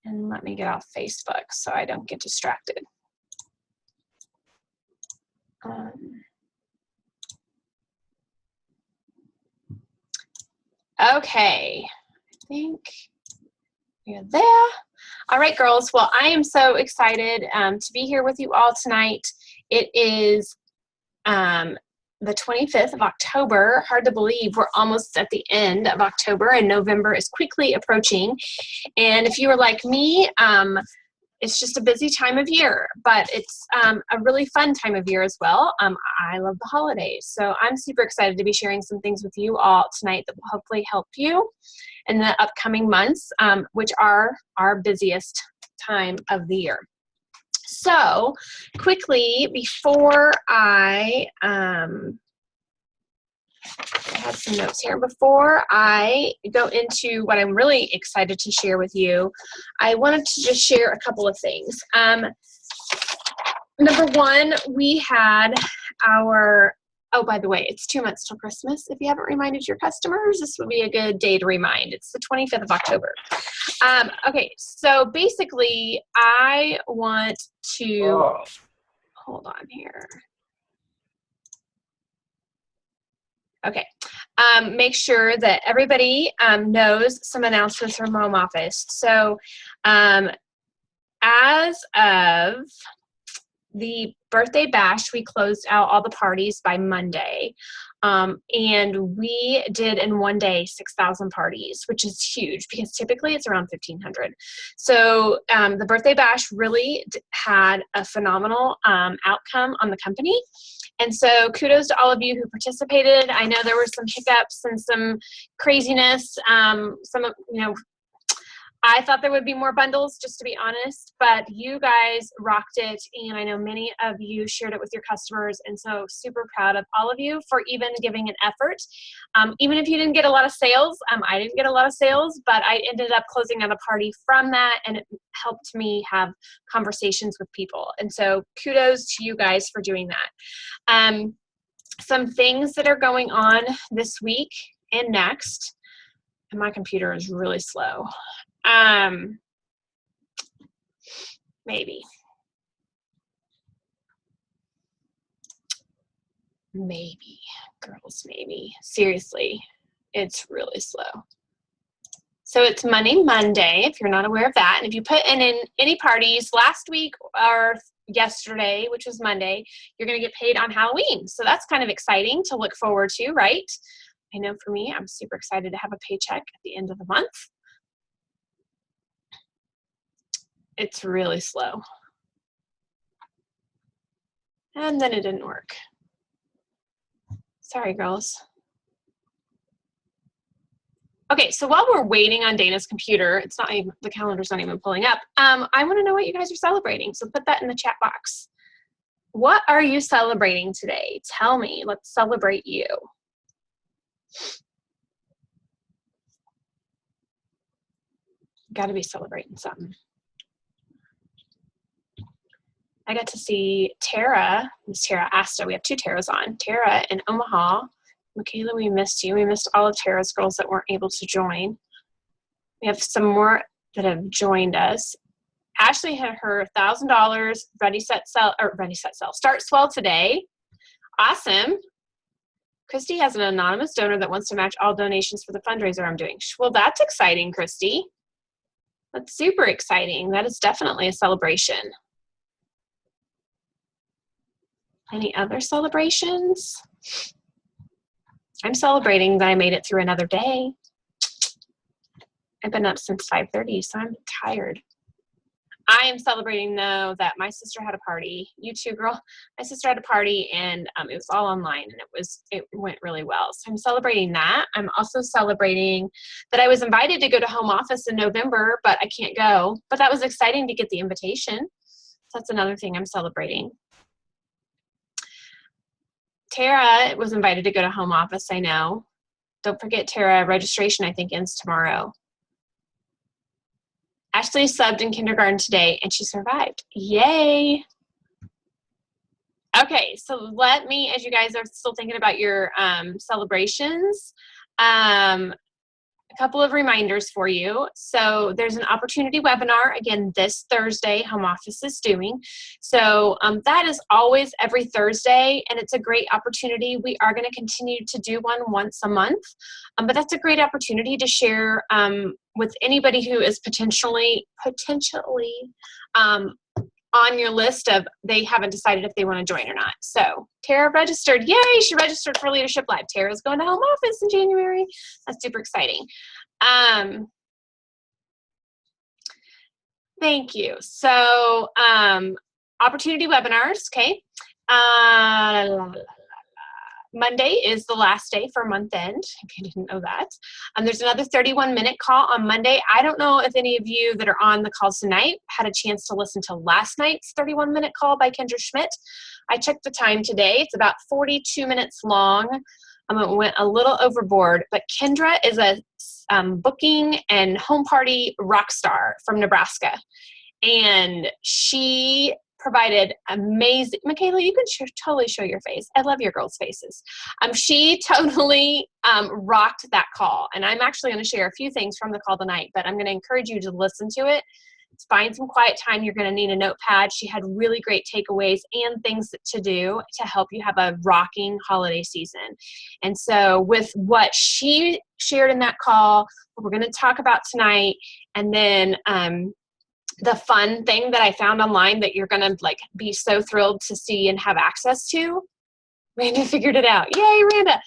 And let me get off Facebook so I don't get distracted. Okay, I think we're there. All right, girls. Well, I am so excited to be here with you all tonight. It is the 25th of October. Hard to believe we're almost at the end of October and November is quickly approaching. And if you are like me, it's just a busy time of year, but it's a really fun time of year as well. I love the holidays. So I'm super excited to be sharing some things with you all tonight that will hopefully help you in the upcoming months, which are our busiest time of the year. So quickly, before I have some notes here. Before I go into what I'm really excited to share with you, I wanted to just share a couple of things. Number one, we had our, oh, by the way, it's 2 months till Christmas. If you haven't reminded your customers, this would be a good day to remind. It's the 25th of October. Okay, so basically, I want to, hold on here. Okay, make sure that everybody knows some announcements from home office. So as of the birthday bash, we closed out all the parties by Monday. And we did in one day 6,000 parties, which is huge because typically it's around 1,500. So the birthday bash really had a phenomenal outcome on the company. And so kudos to all of you who participated. I know there were some hiccups and some craziness. I thought there would be more bundles, just to be honest, but you guys rocked it, and I know many of you shared it with your customers, and so super proud of all of you for even giving an effort. Even if you didn't get a lot of sales, I didn't get a lot of sales, but I ended up closing out a party from that, and it helped me have conversations with people, and so kudos to you guys for doing that. Some things that are going on this week and next, and my computer is really slow. Maybe. Girls, maybe. Seriously, it's really slow. So it's Monday, if you're not aware of that. And if you put in any parties last week or yesterday, which was Monday, you're going to get paid on Halloween. So that's kind of exciting to look forward to, right? I know for me, I'm super excited to have a paycheck at the end of the month. It's really slow. And then it didn't work. Sorry, girls. Okay, so while we're waiting on Dana's computer, it's not even, the calendar's not even pulling up. I want to know what you guys are celebrating, so put that in the chat box. What are you celebrating today? Tell me. Let's celebrate you. Got to be celebrating something. I got to see Tara, Miss Tara Asta. We have two Taras on. Tara in Omaha. Michaela, we missed you. We missed all of Tara's girls that weren't able to join. We have some more that have joined us. Ashley had her $1,000 ready, set, sell, start swell today. Awesome. Christy has an anonymous donor that wants to match all donations for the fundraiser I'm doing. Well, that's exciting, Christy. That's super exciting. That is definitely a celebration. Any other celebrations? I'm celebrating that I made it through another day. I've been up since 5:30, so I'm tired. I am celebrating, though, that my sister had a party. You too, girl. My sister had a party, and it was all online, and it went really well. So I'm celebrating that. I'm also celebrating that I was invited to go to home office in November, but I can't go. But that was exciting to get the invitation. So that's another thing I'm celebrating. Tara was invited to go to home office, I know. Don't forget, Tara, registration, I think, ends tomorrow. Ashley subbed in kindergarten today, and she survived. Yay! Okay, so let me, as you guys are still thinking about your celebrations, a couple of reminders for you. So there's an opportunity webinar, again, this Thursday, Home Office is doing. So that is always every Thursday, and it's a great opportunity. We are going to continue to do one once a month, but that's a great opportunity to share with anybody who is potentially on your list of they haven't decided if they want to join or not. So Tara registered. Yay, she registered for Leadership Live. Tara's going to Home Office in January. That's super exciting. Thank you. So opportunity webinars, okay. Monday is the last day for month end, if you didn't know that. There's another 31-minute call on Monday. I don't know if any of you that are on the calls tonight had a chance to listen to last night's 31-minute call by Kendra Schmidt. I checked the time today. It's about 42 minutes long. It went a little overboard, but Kendra is a booking and home party rock star from Nebraska. And she provided amazing, Michaela, you can totally show your face. I love your girls' faces. She totally rocked that call. And I'm actually going to share a few things from the call tonight, but I'm going to encourage you to listen to it. Find some quiet time. You're going to need a notepad. She had really great takeaways and things to do to help you have a rocking holiday season. And so with what she shared in that call, we're going to talk about tonight, and then the fun thing that I found online that you're going to like be so thrilled to see and have access to. Randa figured it out. Yay, Randa.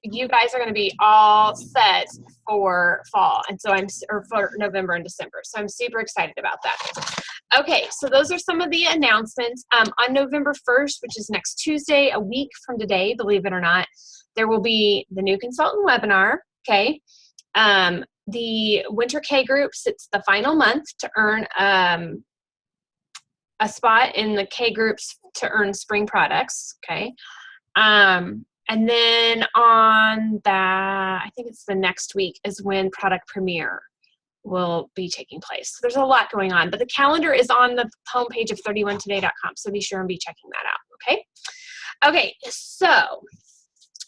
You guys are going to be all set for fall. And so or for November and December. So I'm super excited about that. Okay, so those are some of the announcements. On November 1st, which is next Tuesday, a week from today, believe it or not, there will be the new consultant webinar. Okay. The winter K groups, it's the final month to earn a spot in the K groups to earn spring products, okay? And then on that, I think it's the next week is when product premiere will be taking place. So there's a lot going on, but the calendar is on the homepage of 31today.com, so be sure and be checking that out, okay? Okay, so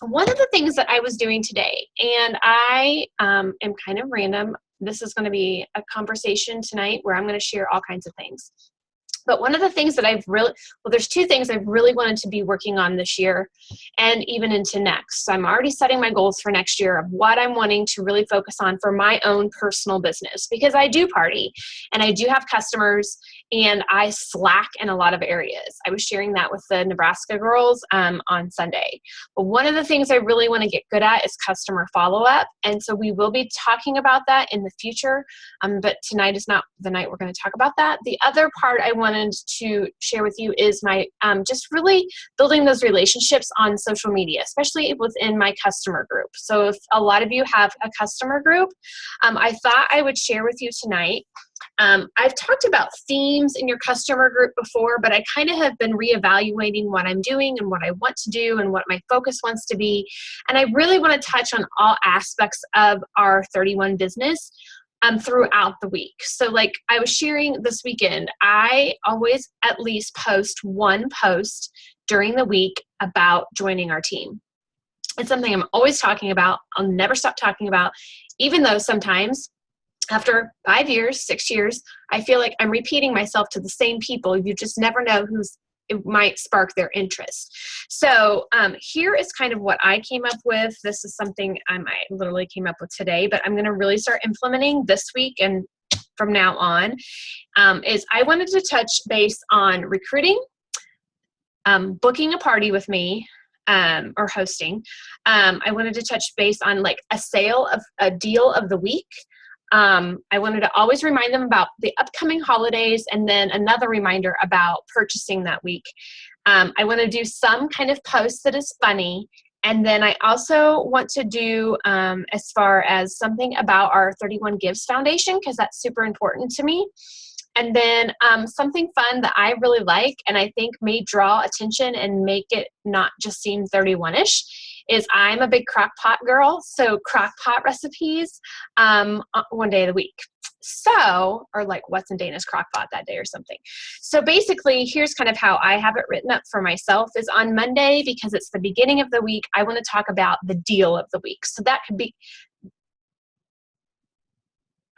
one of the things that I was doing today, and I am kind of random, this is going to be a conversation tonight where I'm going to share all kinds of things. But one of the things that there's two things I've really wanted to be working on this year and even into next. So I'm already setting my goals for next year of what I'm wanting to really focus on for my own personal business, because I do party and I do have customers and I slack in a lot of areas. I was sharing that with the Nebraska girls on Sunday. But one of the things I really want to get good at is customer follow-up. And so we will be talking about that in the future. But tonight is not the night we're going to talk about that. The other part I wanted to share with you is my just really building those relationships on social media, especially within my customer group. So if a lot of you have a customer group, I thought I would share with you tonight. I've talked about themes in your customer group before, but I kind of have been reevaluating what I'm doing and what I want to do and what my focus wants to be. And I really want to touch on all aspects of our 31 business throughout the week. So like I was sharing this weekend, I always at least post one post during the week about joining our team. It's something I'm always talking about. I'll never stop talking about, even though sometimes after 5 years, 6 years, I feel like I'm repeating myself to the same people. You just never know it might spark their interest. So here is kind of what I came up with. This is something I literally came up with today, but I'm going to really start implementing this week and from now on, is I wanted to touch base on recruiting, booking a party with me, or hosting. I wanted to touch base on like a deal of the week. I wanted to always remind them about the upcoming holidays and then another reminder about purchasing that week. I want to do some kind of post that is funny. And then I also want to do as far as something about our 31 Gives Foundation, because that's super important to me. And then something fun that I really like and I think may draw attention and make it not just seem 31-ish is I'm a big crock pot girl. So crock pot recipes one day of the week. So, or like what's in Dana's crock pot that day or something. So basically, here's kind of how I have it written up for myself is on Monday, because it's the beginning of the week, I want to talk about the deal of the week. So that could be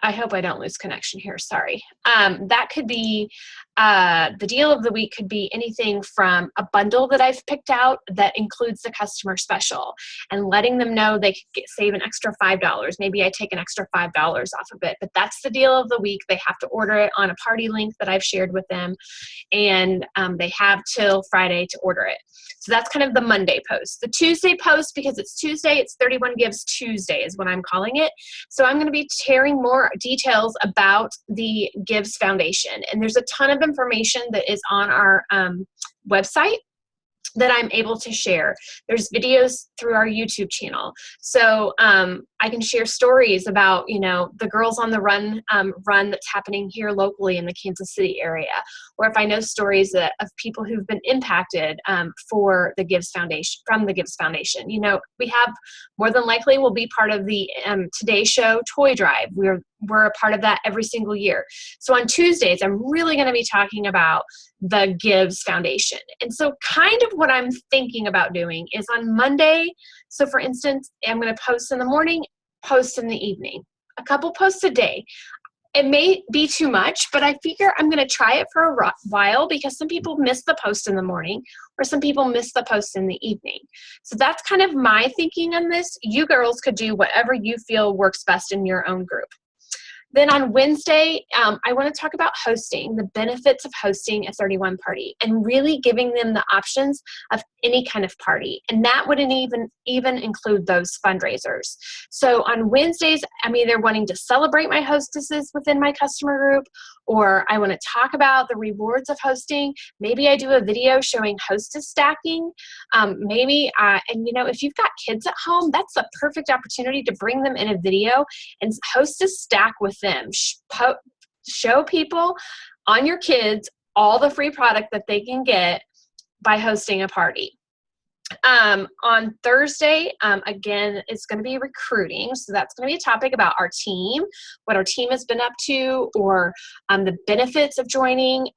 I hope I don't lose connection here. Sorry. That could be, the deal of the week could be anything from a bundle that I've picked out that includes the customer special and letting them know they could save an extra $5. Maybe I take an extra $5 off of it, but that's the deal of the week. They have to order it on a party link that I've shared with them, and they have till Friday to order it. So that's kind of the Monday post. The Tuesday post, because it's Tuesday, it's 31 Gives Tuesday is what I'm calling it. So I'm going to be sharing more details about the Gives Foundation. And there's a ton of information that is on our website that I'm able to share. There's videos through our YouTube channel. So I can share stories about, you know, the Girls on the Run that's happening here locally in the Kansas City area. Or if I know stories of people who've been impacted for the Gives Foundation, from the Gives Foundation. You know, we have, more than likely, will be part of the Today Show toy drive. We're a part of that every single year. So on Tuesdays, I'm really going to be talking about the Gives Foundation. And so kind of what I'm thinking about doing is on Monday, so for instance, I'm going to post in the morning, post in the evening, a couple posts a day. It may be too much, but I figure I'm going to try it for a while because some people miss the post in the morning or some people miss the post in the evening. So that's kind of my thinking on this. You girls could do whatever you feel works best in your own group. Then on Wednesday, I want to talk about hosting, the benefits of hosting a 31 party, and really giving them the options of any kind of party. And that wouldn't even include those fundraisers. So on Wednesdays, I'm either wanting to celebrate my hostesses within my customer group, or I want to talk about the rewards of hosting. Maybe I do a video showing hostess stacking. And you know, if you've got kids at home, that's a perfect opportunity to bring them in a video and hostess stack with them. Show people on your kids all the free product that they can get by hosting a party. On Thursday, again, it's going to be recruiting. So that's going to be a topic about our team, what our team has been up to, or the benefits of joining,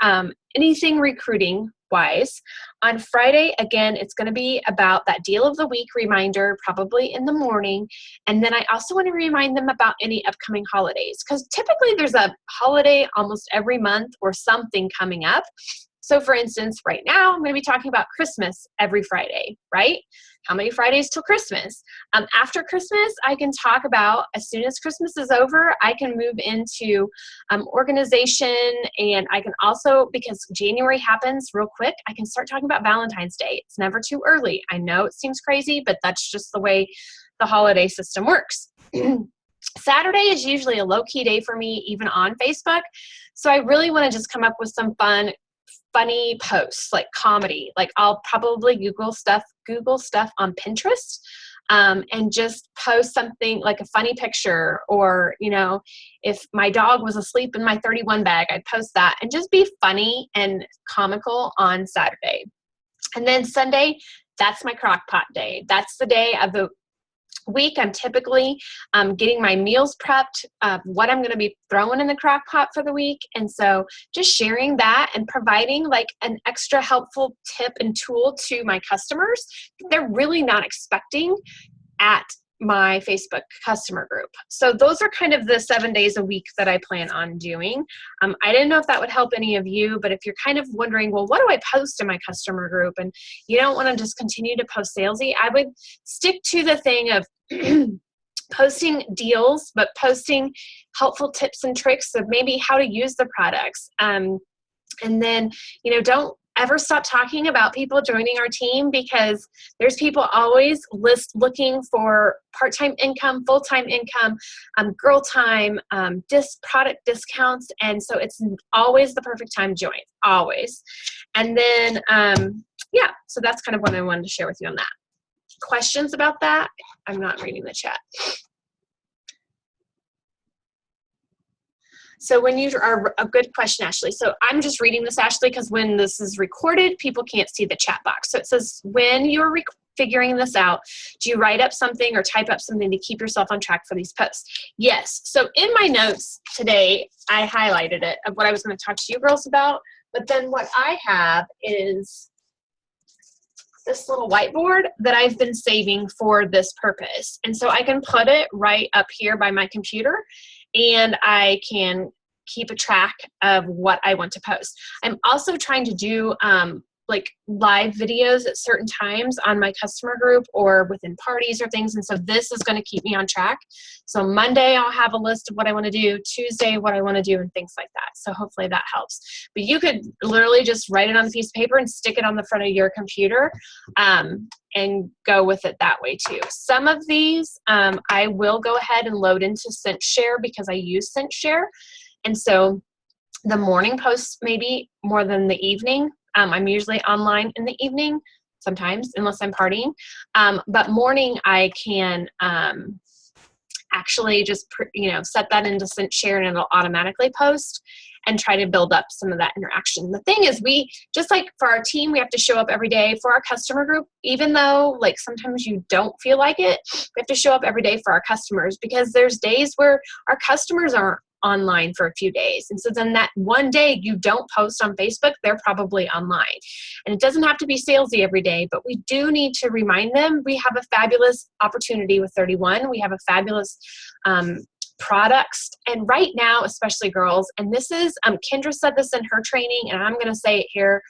anything recruiting wise. On Friday, again, it's going to be about that deal of the week reminder, probably in the morning. And then I also want to remind them about any upcoming holidays, because typically there's a holiday almost every month or something coming up. So for instance, right now, I'm going to be talking about Christmas every Friday, right? How many Fridays till Christmas? After Christmas, I can talk about, as soon as Christmas is over, I can move into organization, and I can also, because January happens real quick, I can start talking about Valentine's Day. It's never too early. I know it seems crazy, but that's just the way the holiday system works. Saturday is usually a low-key day for me, even on Facebook. So I really want to just come up with some funny posts, like comedy. Like I'll probably Google stuff on Pinterest, and just post something like a funny picture, or, you know, if my dog was asleep in my 31 bag, I'd post that and just be funny and comical on Saturday. And then Sunday, that's my crock pot day. That's the day of the week I'm typically getting my meals prepped, what I'm going to be throwing in the crock pot for the week. And so just sharing that and providing like an extra helpful tip and tool to my customers they're really not expecting at my Facebook customer group. So those are kind of the 7 days a week that I plan on doing. I didn't know if that would help any of you, but if you're kind of wondering, well, what do I post in my customer group? And you don't want to just continue to post salesy, I would stick to the thing of posting deals, but posting helpful tips and tricks of maybe how to use the products. And then, you know, don't ever stop talking about people joining our team, because there's people always looking for part-time income, full-time income, girl time, product discounts. And so it's always the perfect time to join, always. And then, yeah, so that's kind of what I wanted to share with you on that. Questions about that? I'm not reading the chat. So when you are, a good question, Ashley. So I'm just reading this, Ashley, because when this is recorded, people can't see the chat box. So it says, when you're figuring this out, do you write up something or type up something to keep yourself on track for these posts? Yes. So in my notes today, I highlighted it of what I was going to talk to you girls about. But then what I have is this little whiteboard that I've been saving for this purpose. And so I can put it right up here by my computer. and I can keep a track of what I want to post. I'm also trying to do like live videos at certain times on my customer group or within parties or things. And so this is going to keep me on track. So Monday, I'll have a list of what I want to do, Tuesday, what I want to do, and things like that. So hopefully that helps. But you could literally just write it on a piece of paper and stick it on the front of your computer and go with it that way too. Some of these I will go ahead and load into ScentShare because I use ScentShare. And so the morning posts maybe more than the evening. I'm usually online in the evening sometimes, unless I'm partying. But morning I can actually just set that into ScentShare and it'll automatically post and try to build up some of that interaction. The thing is, we just like for our team, we have to show up every day. For our customer group, even though like sometimes you don't feel like it, we have to show up every day for our customers because there's days where our customers aren't online for a few days. And so then that one day you don't post on Facebook, they're probably online. And it doesn't have to be salesy every day, but we do need to remind them we have a fabulous opportunity with 31. We have a fabulous products. And right now, especially girls, and this is, Kendra said this in her training, and I'm going to say it here,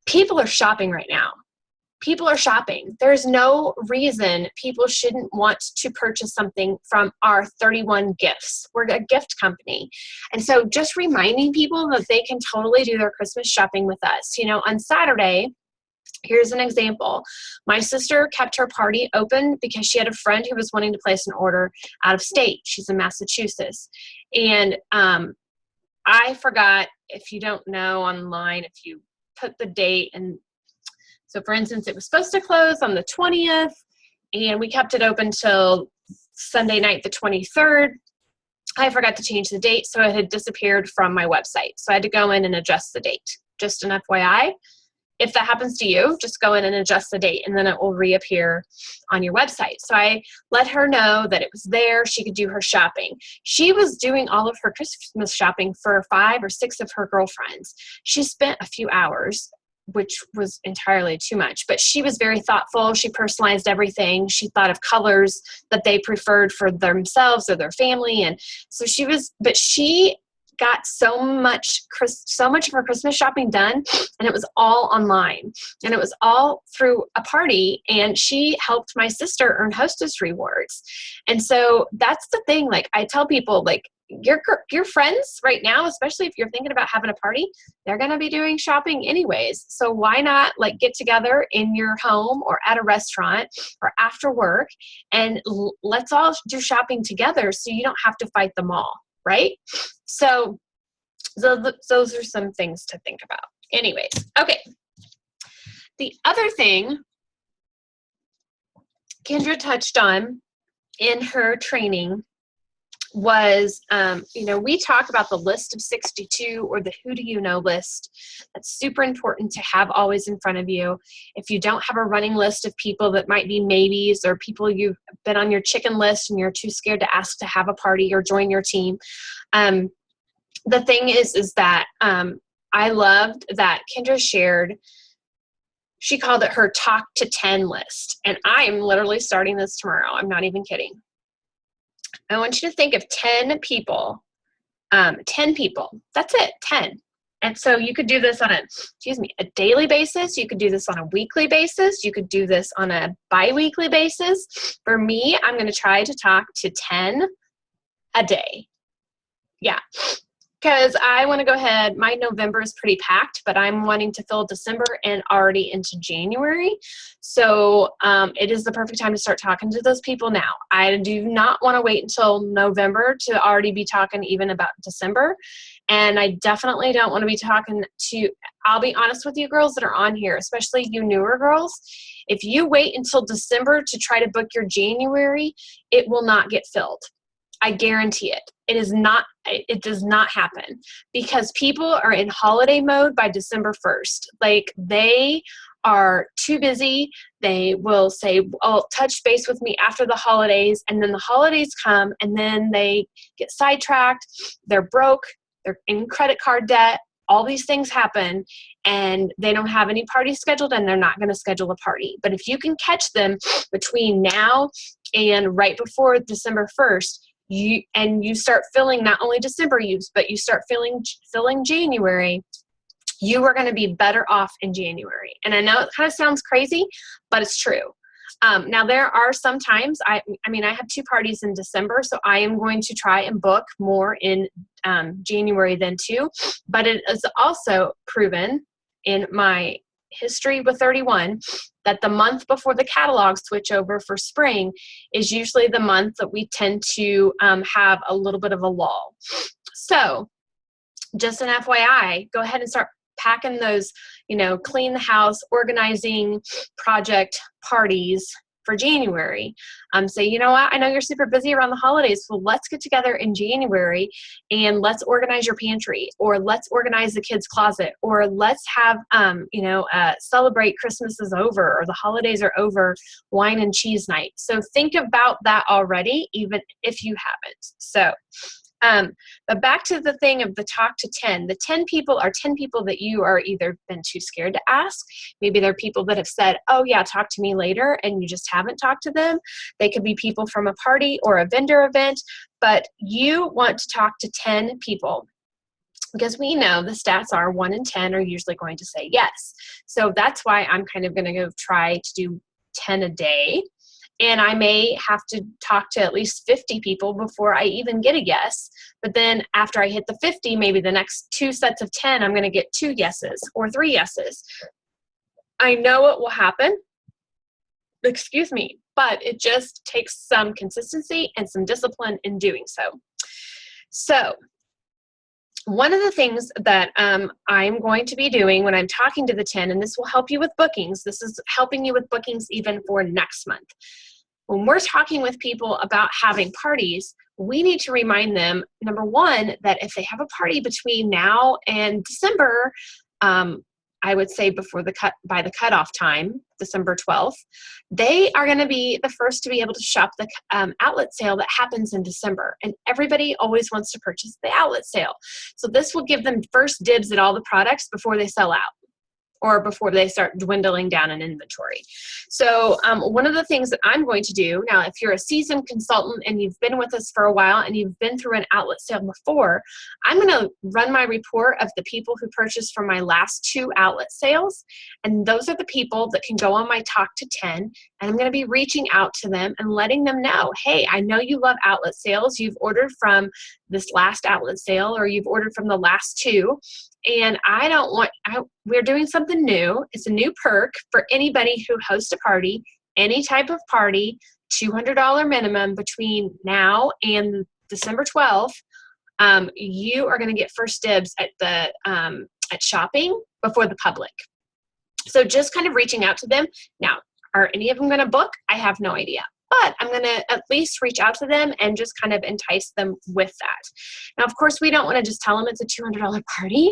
people are shopping right now. People are shopping. There's no reason people shouldn't want to purchase something from our 31 gifts. We're a gift company. And so just reminding people that they can totally do their Christmas shopping with us. On Saturday, here's an example. My sister kept her party open because she had a friend who was wanting to place an order out of state. She's in Massachusetts. And I forgot, if you don't know online, if you put the date and so for instance, it was supposed to close on the 20th and we kept it open till Sunday night, the 23rd. I forgot to change the date, so it had disappeared from my website. So I had to go in and adjust the date. Just an FYI, if that happens to you, just go in and adjust the date and then it will reappear on your website. So I let her know that it was there. She could do her shopping. She was doing all of her Christmas shopping for 5 or 6 of her girlfriends. She spent a few hours, which was entirely too much, but she was very thoughtful. She personalized everything. She thought of colors that they preferred for themselves or their family. And so she got so much of her Christmas shopping done, and it was all online and it was all through a party, and she helped my sister earn hostess rewards. And so that's the thing. Like I tell people, like, your friends right now, especially if you're thinking about having a party, they're going to be doing shopping anyways. So why not like get together in your home or at a restaurant or after work and let's all do shopping together so you don't have to fight them all, right? So those are some things to think about. Anyways, okay. The other thing Kendra touched on in her training was, we talk about the list of 62 or the who do you know list. That's super important to have always in front of you. If you don't have a running list of people that might be maybes or people you've been on your chicken list and you're too scared to ask to have a party or join your team, the thing is that I loved that Kendra shared. She called it her talk to 10 list. And I am literally starting this tomorrow. I'm not even kidding. I want you to think of 10 people. 10 people. That's it, 10. And so you could do this on a daily basis. You could do this on a weekly basis. You could do this on a bi-weekly basis. For me, I'm going to try to talk to 10 a day. Yeah. Because I want to go ahead. My November is pretty packed, but I'm wanting to fill December and already into January. So it is the perfect time to start talking to those people now. I do not want to wait until November to already be talking even about December. And I definitely don't want to be talking to, I'll be honest with you girls that are on here, especially you newer girls. If you wait until December to try to book your January, it will not get filled. I guarantee it. It does not happen because people are in holiday mode by December 1st. Like they are too busy. They will say, oh, touch base with me after the holidays. And then the holidays come and then they get sidetracked. They're broke. They're in credit card debt. All these things happen and they don't have any parties scheduled and they're not going to schedule a party. But if you can catch them between now and right before December 1st, you start filling not only December use, but you start filling January, you are going to be better off in January. And I know it kind of sounds crazy, but it's true. Now there are some times, I have 2 parties in December, so I am going to try and book more in January than 2, but it is also proven in my history with 31 that the month before the catalog switch over for spring is usually the month that we tend to have a little bit of a lull. So just an FYI, go ahead and start packing those, clean the house, organizing project parties for January. Say, you know what, I know you're super busy around the holidays, so let's get together in January and let's organize your pantry, or let's organize the kids' closet, or let's have, celebrate Christmas is over or the holidays are over, wine and cheese night. So think about that already, even if you haven't. So but back to the thing of the talk to 10. The 10 people are 10 people that you are either been too scared to ask. Maybe they're people that have said, oh yeah, talk to me later, and you just haven't talked to them. They could be people from a party or a vendor event, but you want to talk to 10 people, because we know the stats are 1 in 10 are usually going to say yes. So that's why I'm kind of going to go try to do 10 a day. And I may have to talk to at least 50 people before I even get a yes. But then after I hit the 50, maybe the next 2 sets of 10, I'm going to get 2 yeses or 3 yeses. I know it will happen. Excuse me. But it just takes some consistency and some discipline in doing so. So one of the things that I'm going to be doing when I'm talking to the 10, and this will help you with bookings, this is helping you with bookings even for next month. When we're talking with people about having parties, we need to remind them, number one, that if they have a party between now and December, I would say by the cutoff time, December 12th, they are going to be the first to be able to shop the outlet sale that happens in December. And everybody always wants to purchase the outlet sale. So this will give them first dibs at all the products before they sell out, or before they start dwindling down in inventory. So one of the things that I'm going to do, now if you're a seasoned consultant and you've been with us for a while and you've been through an outlet sale before, I'm gonna run my report of the people who purchased from my last 2 outlet sales. And those are the people that can go on my Talk to 10, and I'm gonna be reaching out to them and letting them know, hey, I know you love outlet sales. You've ordered from this last outlet sale, or you've ordered from the last 2. And we're doing something new. It's a new perk for anybody who hosts a party, any type of party, $200 minimum between now and December 12th. You are going to get first dibs at the at shopping before the public. So just kind of reaching out to them. Now, are any of them going to book? I have no idea. But I'm going to at least reach out to them and just kind of entice them with that. Now, of course, we don't want to just tell them it's a $200 party,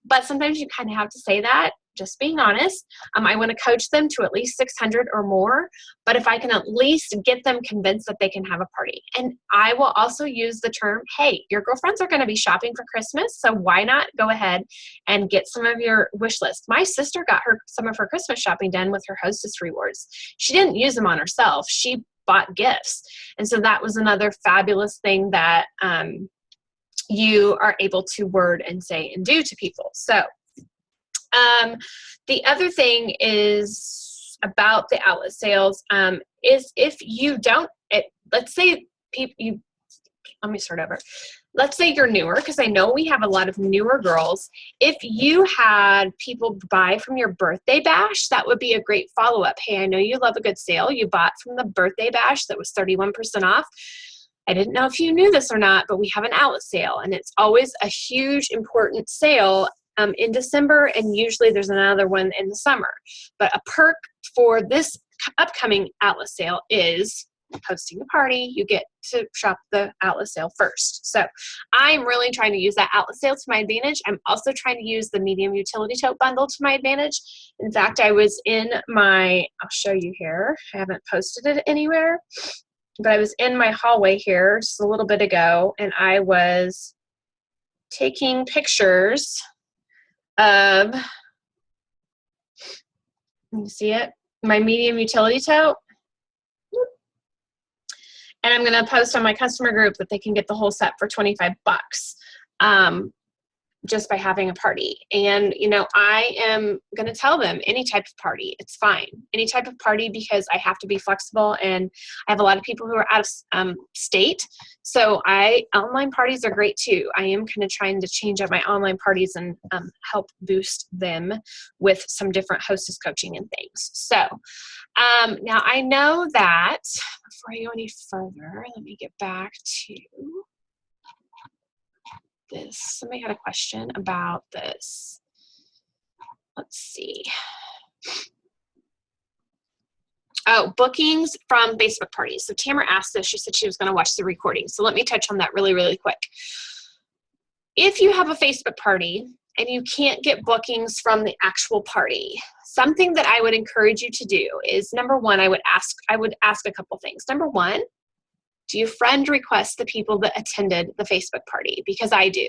but sometimes you kind of have to say that, just being honest. I want to coach them to at least 600 or more, but if I can at least get them convinced that they can have a party. And I will also use the term, hey, your girlfriends are going to be shopping for Christmas, so why not go ahead and get some of your wish list. My sister got some of her Christmas shopping done with her Hostess rewards. She didn't use them on herself. She bought gifts. And so that was another fabulous thing that you are able to word and say and do to people. So the other thing is about the outlet sales is if you don't, let's say let me start over. Let's say you're newer, because I know we have a lot of newer girls. If you had people buy from your birthday bash, that would be a great follow-up. Hey, I know you love a good sale. You bought from the birthday bash that was 31% off. I didn't know if you knew this or not, but we have an outlet sale, and it's always a huge, important sale in December, and usually there's another one in the summer. But a perk for this upcoming outlet sale is hosting a party. You get to shop the outlet sale first. So I'm really trying to use that outlet sale to my advantage. I'm also trying to use the medium utility tote bundle to my advantage. In fact, I was in I'll show you here. I haven't posted it anywhere, but I was in my hallway here just a little bit ago, and I was taking pictures of, you see it? My medium utility tote. And I'm going to post on my customer group that they can get the whole set for 25 bucks. Just by having a party. And, you know, I am going to tell them any type of party, it's fine. Any type of party, because I have to be flexible, and I have a lot of people who are out of state. So online parties are great too. I am kind of trying to change up my online parties and help boost them with some different hostess coaching and things. So now I know that before I go any further, let me get back to this. Somebody had a question about this. Let's see. Oh, bookings from Facebook parties. So Tamara asked this. She said she was going to watch the recording. So let me touch on that really, really quick. If you have a Facebook party and you can't get bookings from the actual party, something that I would encourage you to do is, number one, I would ask a couple things. Number one, do you friend request the people that attended the Facebook party? Because I do.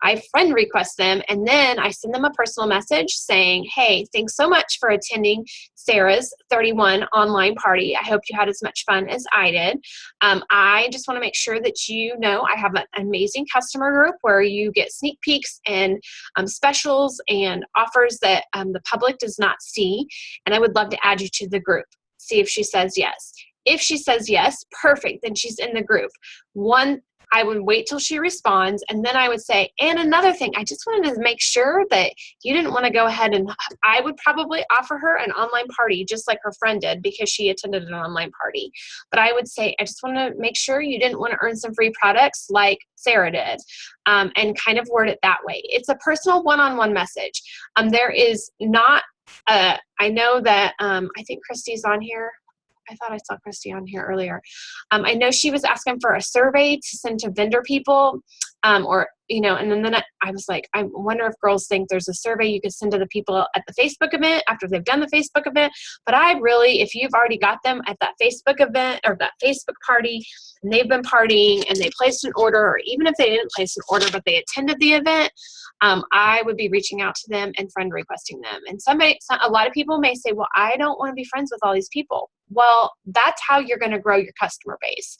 I friend request them, and then I send them a personal message saying, hey, thanks so much for attending Sarah's 31 online party. I hope you had as much fun as I did. I just want to make sure that you know I have an amazing customer group where you get sneak peeks and specials and offers that the public does not see, and I would love to add you to the group. See if she says yes. If she says yes, perfect, then she's in the group. I would wait till she responds, and then I would say, and another thing, I just wanted to make sure that you didn't want to go ahead, and I would probably offer her an online party just like her friend did because she attended an online party. But I would say, I just want to make sure you didn't want to earn some free products like Sarah did, and kind of word it that way. It's a personal one-on-one message. There is not, I know that, I think Christy's on here. I thought I saw Christy on here earlier. I know she was asking for a survey to send to vendor people, or, you know, and then I was like, I wonder if girls think there's a survey you could send to the people at the Facebook event after they've done the Facebook event. But I really, if you've already got them at that Facebook event or that Facebook party, and they've been partying and they placed an order, or even if they didn't place an order, but they attended the event, I would be reaching out to them and friend requesting them. And a lot of people may say, well, I don't want to be friends with all these people. Well, that's how you're going to grow your customer base.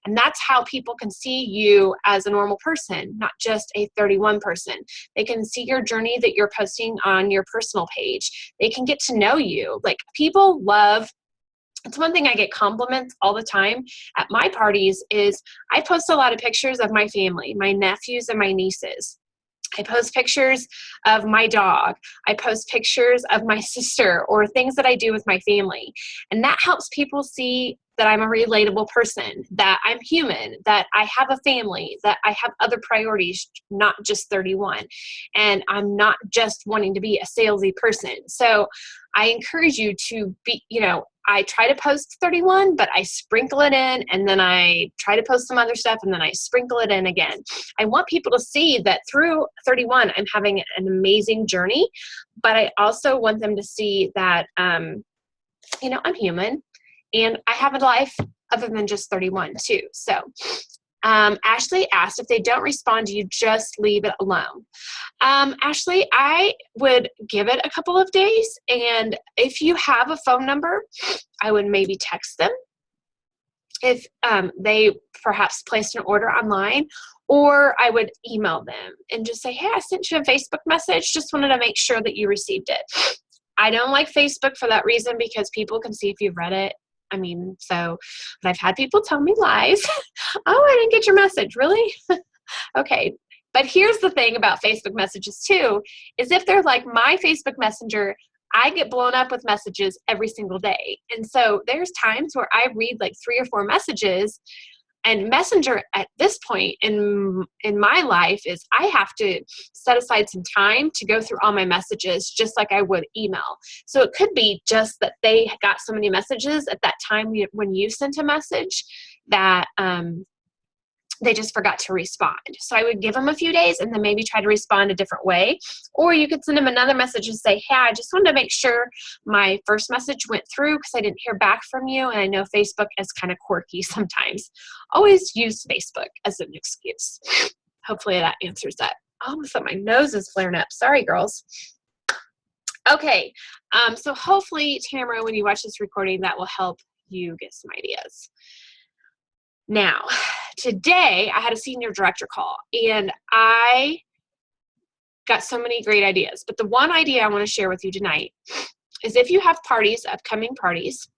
And that's how people can see you as a normal person, not just a 31 person. They can see your journey that you're posting on your personal page. They can get to know you. Like, people love, it's one thing I get compliments all the time at my parties is I post a lot of pictures of my family, my nephews and my nieces. I post pictures of my dog. I post pictures of my sister or things that I do with my family. And that helps people see that I'm a relatable person, that I'm human, that I have a family, that I have other priorities, not just 31. And I'm not just wanting to be a salesy person. So I encourage you to be, you know, I try to post 31, but I sprinkle it in, and then I try to post some other stuff, and then I sprinkle it in again. I want people to see that through 31, I'm having an amazing journey, but I also want them to see that, you know, I'm human, and I have a life other than just 31 too. So Ashley asked, if they don't respond to you, just leave it alone. Ashley, I would give it a couple of days, and if you have a phone number, I would maybe text them if they perhaps placed an order online, or I would email them and just say, hey, I sent you a Facebook message, just wanted to make sure that you received it. I don't like Facebook for that reason, because people can see if you've read it. I mean, so, but I've had people tell me lies. Oh, I didn't get your message. Really? Okay. But here's the thing about Facebook messages too, is if they're like my Facebook Messenger, I get blown up with messages every single day. And so there's times where I read like 3 or 4 messages, and Messenger at this point in my life is I have to set aside some time to go through all my messages just like I would email. So it could be just that they got so many messages at that time when you sent a message that they just forgot to respond. So I would give them a few days and then maybe try to respond a different way. Or you could send them another message and say, hey, I just wanted to make sure my first message went through because I didn't hear back from you. And I know Facebook is kind of quirky sometimes. Always use Facebook as an excuse. Hopefully that answers that. Oh, so my nose is flaring up. Sorry, girls. Okay. So hopefully, Tamara, when you watch this recording, that will help you get some ideas. Now, today I had a senior director call, and I got so many great ideas. But the one idea I want to share with you tonight is if you have parties, upcoming parties,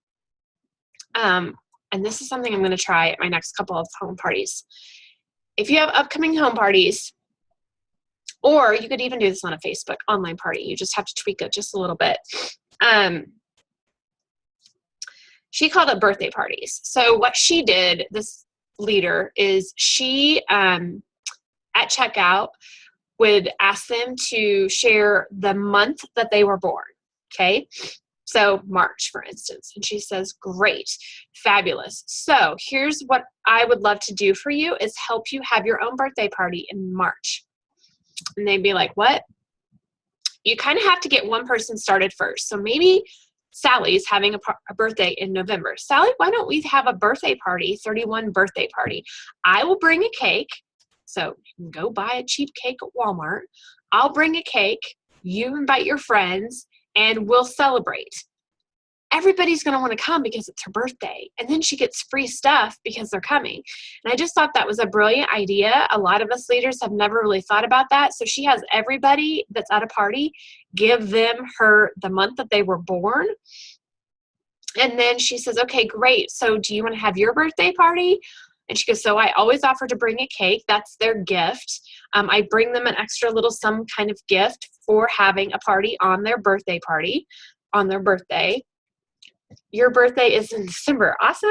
and this is something I'm going to try at my next couple of home parties. If you have upcoming home parties, or you could even do this on a Facebook online party, you just have to tweak it just a little bit. She called it birthday parties. So what she did, this leader, is she, at checkout, would ask them to share the month that they were born, okay? So March, for instance. And she says, great, fabulous. So here's what I would love to do for you is help you have your own birthday party in March. And they'd be like, what? You kind of have to get one person started first. So maybe Sally's having a birthday in November. Sally, why don't we have a birthday party, 31 birthday party? I will bring a cake. So you can go buy a cheap cake at Walmart. I'll bring a cake. You invite your friends, and we'll celebrate. Everybody's going to want to come because it's her birthday. And then she gets free stuff because they're coming. And I just thought that was a brilliant idea. A lot of us leaders have never really thought about that. So she has everybody that's at a party give them the month that they were born. And then she says, okay, great. So do you want to have your birthday party? And she goes, so I always offer to bring a cake. That's their gift. I bring them an extra little some kind of gift for having a party on their birthday party, on their birthday. Your birthday is in December. Awesome.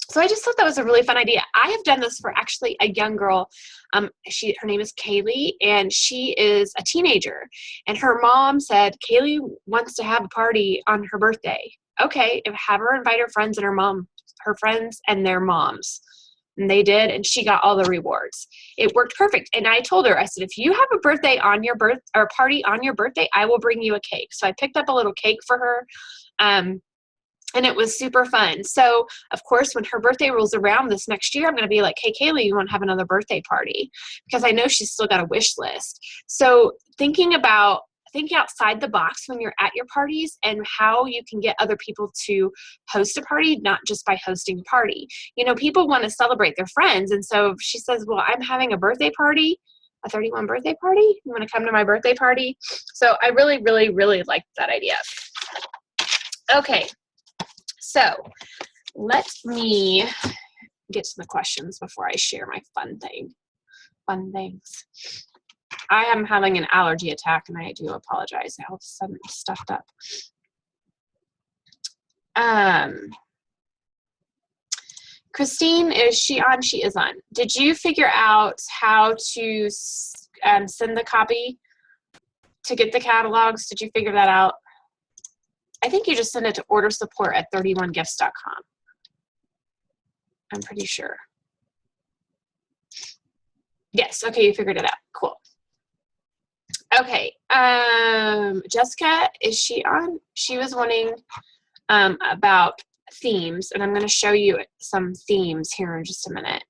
So I just thought that was a really fun idea. I have done this for actually a young girl. Her name is Kaylee, and she is a teenager. And her mom said, Kaylee wants to have a party on her birthday. Okay, have her invite her friends and her friends and their moms. And they did, and she got all the rewards. It worked perfect. And I told her, I said, if you have a birthday on your party on your birthday, I will bring you a cake. So I picked up a little cake for her. And it was super fun. So, of course, when her birthday rolls around this next year, I'm going to be like, hey, Kaylee, you want to have another birthday party? Because I know she's still got a wish list. So thinking outside the box when you're at your parties and how you can get other people to host a party, not just by hosting a party. You know, people want to celebrate their friends. And so she says, well, I'm having a birthday party, a 31 birthday party. You want to come to my birthday party? So I really, really, really liked that idea. Okay. So let me get to the questions before I share my fun things. I am having an allergy attack, and I do apologize. All of a sudden I'm stuffed up. Christine, is she on? She is on. Did you figure out how to send the copy to get the catalogs? Did you figure that out? I think you just send it to ordersupport@31gifts.com. I'm pretty sure. Yes, okay, you figured it out. Cool. Okay, Jessica, is she on? She was wanting about themes, and I'm going to show you some themes here in just a minute.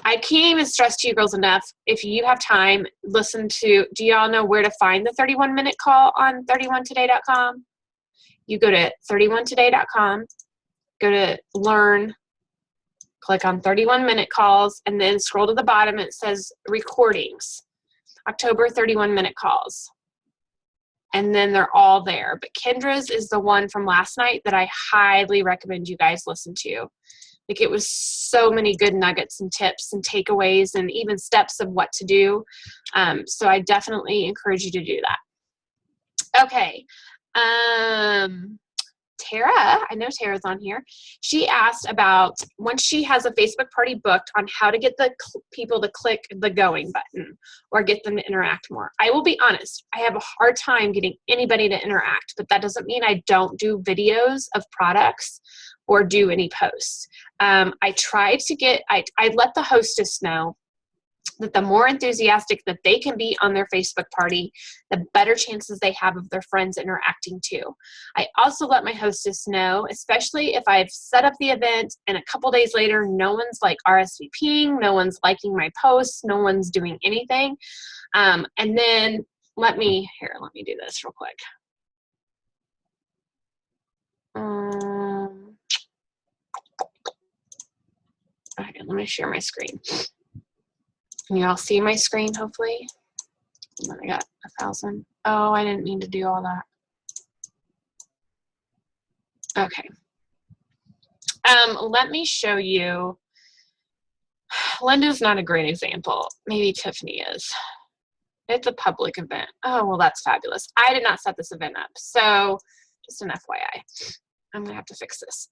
I can't even stress to you girls enough, if you have time, do y'all know where to find the 31-minute call on 31today.com? You go to 31today.com, go to Learn, click on 31-minute calls, and then scroll to the bottom. It says Recordings, October 31-minute calls. And then they're all there. But Kendra's is the one from last night that I highly recommend you guys listen to. Like, it was so many good nuggets and tips and takeaways and even steps of what to do. So I definitely encourage you to do that. Okay. Tara, I know Tara's on here. She asked about once she has a Facebook party booked on how to get the people to click the going button or get them to interact more. I will be honest, I have a hard time getting anybody to interact, but that doesn't mean I don't do videos of products or do any posts. I let the hostess know that the more enthusiastic that they can be on their Facebook party, the better chances they have of their friends interacting too. I also let my hostess know, especially if I've set up the event and a couple days later, no one's like RSVPing, no one's liking my posts, no one's doing anything. And then let me do this real quick. Okay, let me share my screen. Can you all see my screen, hopefully? And then I got 1,000. Oh, I didn't mean to do all that. Okay. Let me show you. Linda's not a great example. Maybe Tiffany is. It's a public event. Oh, well, that's fabulous. I did not set this event up. So just an FYI. I'm going to have to fix this.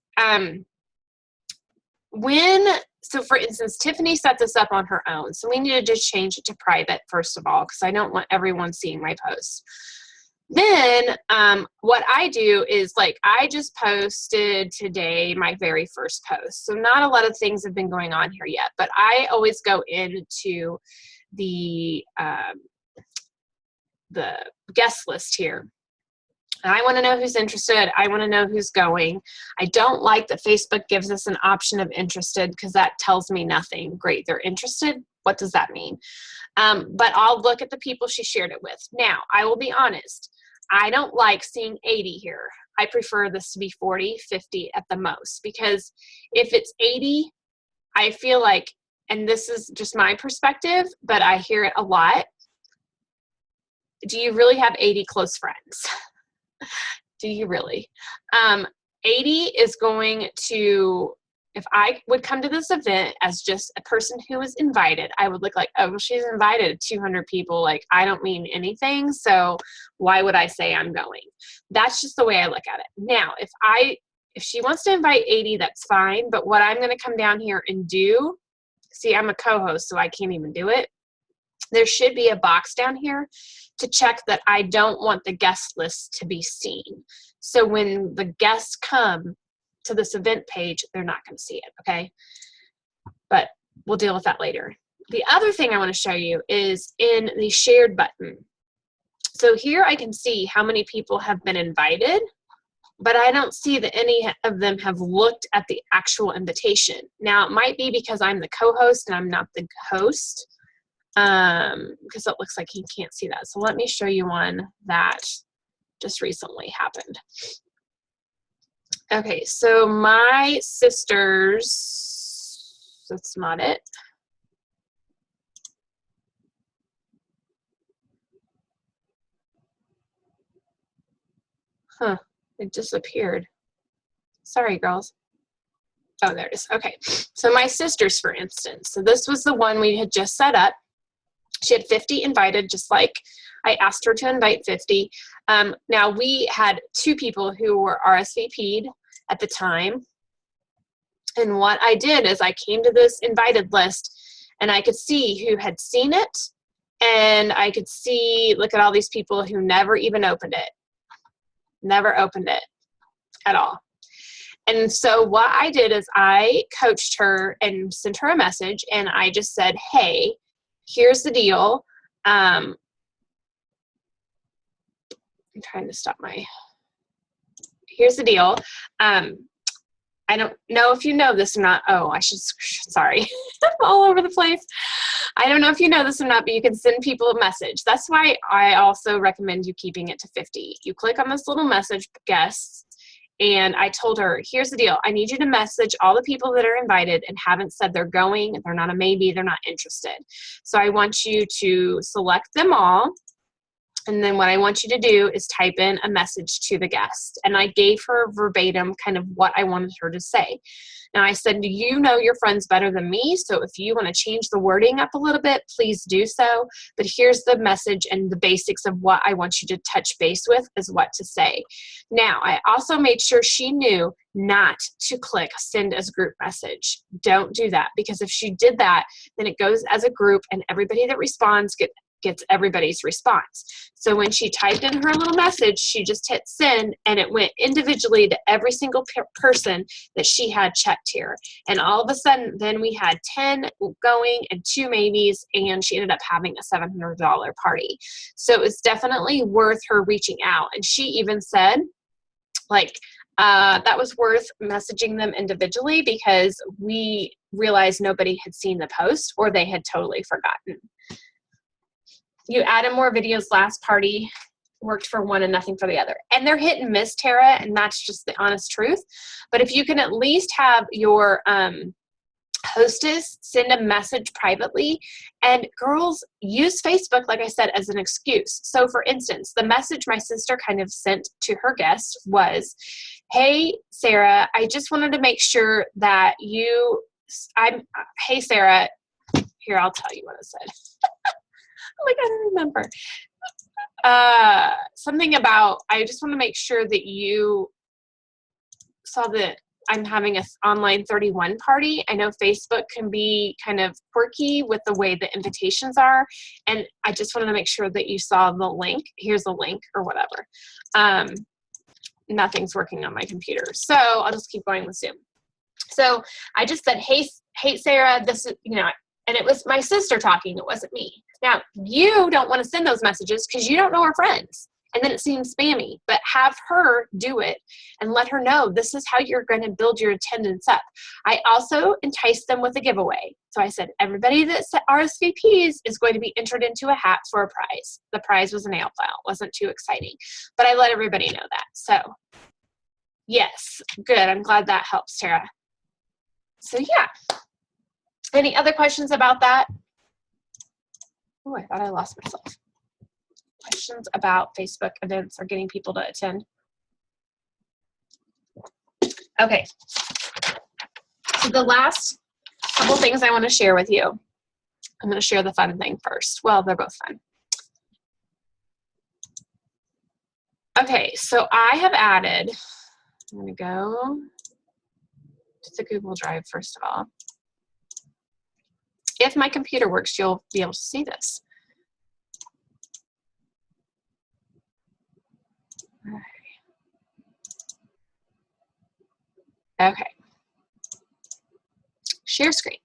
So for instance, Tiffany set this up on her own. So we need to just change it to private, first of all, because I don't want everyone seeing my posts. Then what I do is, like, I just posted today my very first post. So not a lot of things have been going on here yet, but I always go into the guest list here. And I want to know who's interested. I want to know who's going. I don't like that Facebook gives us an option of interested, because that tells me nothing. Great, they're interested. What does that mean? But I'll look at the people she shared it with. Now, I will be honest. I don't like seeing 80 here. I prefer this to be 40, 50 at the most, because if it's 80, I feel like, and this is just my perspective, but I hear it a lot. Do you really have 80 close friends? Do you really? 80 is going to, if I would come to this event as just a person who was invited, I would look like, oh, well, she's invited 200 people. Like, I don't mean anything. So why would I say I'm going? That's just the way I look at it. Now, if she wants to invite 80, that's fine. But what I'm going to come down here and do, see, I'm a co-host, so I can't even do it. There should be a box down here to check that I don't want the guest list to be seen. So when the guests come to this event page, they're not going to see it, okay? But we'll deal with that later. The other thing I want to show you is in the shared button. So here I can see how many people have been invited, but I don't see that any of them have looked at the actual invitation. Now, it might be because I'm the co-host and I'm not the host, because it looks like he can't see that. So let me show you one that just recently happened. Okay, so my sisters, that's not it. Huh, it disappeared. Sorry, girls. Oh, there it is. Okay, so my sisters, for instance. So this was the one we had just set up. She had 50 invited, just like I asked her to invite 50. Now, we had 2 people who were RSVP'd at the time. And what I did is I came to this invited list, and I could see who had seen it. And I could see, look at all these people who never even opened it. Never opened it at all. And so what I did is I coached her and sent her a message, and I just said, hey, here's the deal. I'm trying to stop here's the deal. I don't know if you know this or not. Oh, sorry. I'm all over the place. I don't know if you know this or not, but you can send people a message. That's why I also recommend you keeping it to 50. You click on this little message, guests, and I told her, here's the deal. I need you to message all the people that are invited and haven't said they're going, they're not a maybe, they're not interested. So I want you to select them all. And then what I want you to do is type in a message to the guest. And I gave her verbatim kind of what I wanted her to say. Now I said, do you know your friends better than me? So if you want to change the wording up a little bit, please do so. But here's the message and the basics of what I want you to touch base with is what to say. Now, I also made sure she knew not to click send as group message. Don't do that, because if she did that, then it goes as a group and everybody that responds gets everybody's response. So when she typed in her little message, she just hit send, and it went individually to every single person that she had checked here. And all of a sudden, then we had 10 going and 2 maybes, and she ended up having a $700 party. So it's definitely worth her reaching out. And she even said, like, that was worth messaging them individually because we realized nobody had seen the post or they had totally forgotten. You added more videos last party, worked for one and nothing for the other. And they're hit and miss, Tara, and that's just the honest truth. But if you can at least have your hostess send a message privately, and girls use Facebook, like I said, as an excuse. So for instance, the message my sister kind of sent to her guest was, hey, Sarah, I just wanted to make sure that hey, Sarah, here, I'll tell you what it said. Like, I don't remember. Something about, I just want to make sure that you saw that I'm having an online 31 party. I know Facebook can be kind of quirky with the way the invitations are, and I just wanted to make sure that you saw the link. Here's a link or whatever. Nothing's working on my computer, so I'll just keep going with Zoom. So I just said, hey, Sarah, this is, and it was my sister talking. It wasn't me. Now, you don't want to send those messages because you don't know her friends, and then it seems spammy, but have her do it and let her know this is how you're going to build your attendance up. I also enticed them with a giveaway. So I said, everybody that RSVPs is going to be entered into a hat for a prize. The prize was a nail file. It wasn't too exciting, but I let everybody know that. So yes, good. I'm glad that helps, Tara. So yeah. Any other questions about that? Oh, I thought I lost myself. Questions about Facebook events or getting people to attend? Okay. So the last couple things I want to share with you. I'm going to share the fun thing first. Well, they're both fun. Okay, so I have added, I'm going to go to the Google Drive first of all. If my computer works, you'll be able to see this. Okay. Share screen.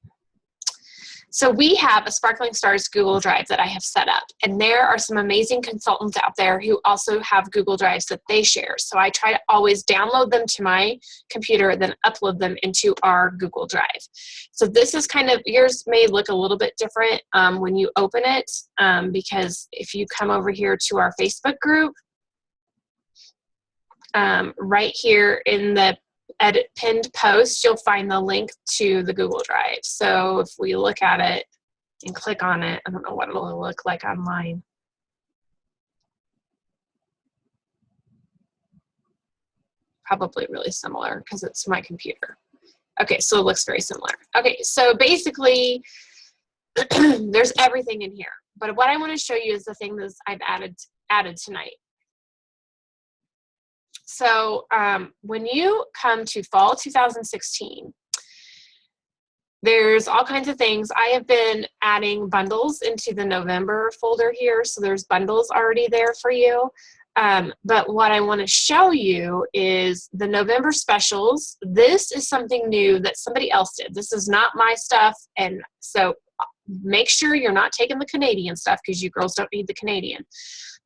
So we have a Sparkling Stars Google Drive that I have set up, and there are some amazing consultants out there who also have Google Drives that they share. So I try to always download them to my computer, then upload them into our Google Drive. So this is kind of, yours may look a little bit different when you open it, because if you come over here to our Facebook group, right here in the edit pinned post, you'll find the link to the Google Drive. So if we look at it and click on it, I don't know what it'll look like online. Probably really similar because it's my computer. Okay, so it looks very similar. Okay, so basically there's everything in here. But what I want to show you is the thing that I've added tonight. So when you come to fall 2016, there's all kinds of things. I have been adding bundles into the November folder here, so there's bundles already there for you. But what I want to show you is the November specials. This is something new that somebody else did. This is not my stuff, and so make sure you're not taking the Canadian stuff because you girls don't need the Canadian.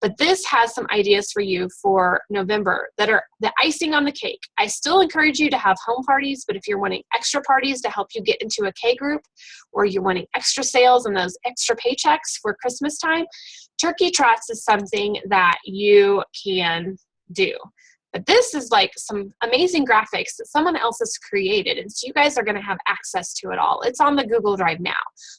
But this has some ideas for you for November that are the icing on the cake. I still encourage you to have home parties, but if you're wanting extra parties to help you get into a K group, or you're wanting extra sales and those extra paychecks for Christmas time, turkey trots is something that you can do. But this is like some amazing graphics that someone else has created, and so you guys are going to have access to it all. It's on the Google Drive now.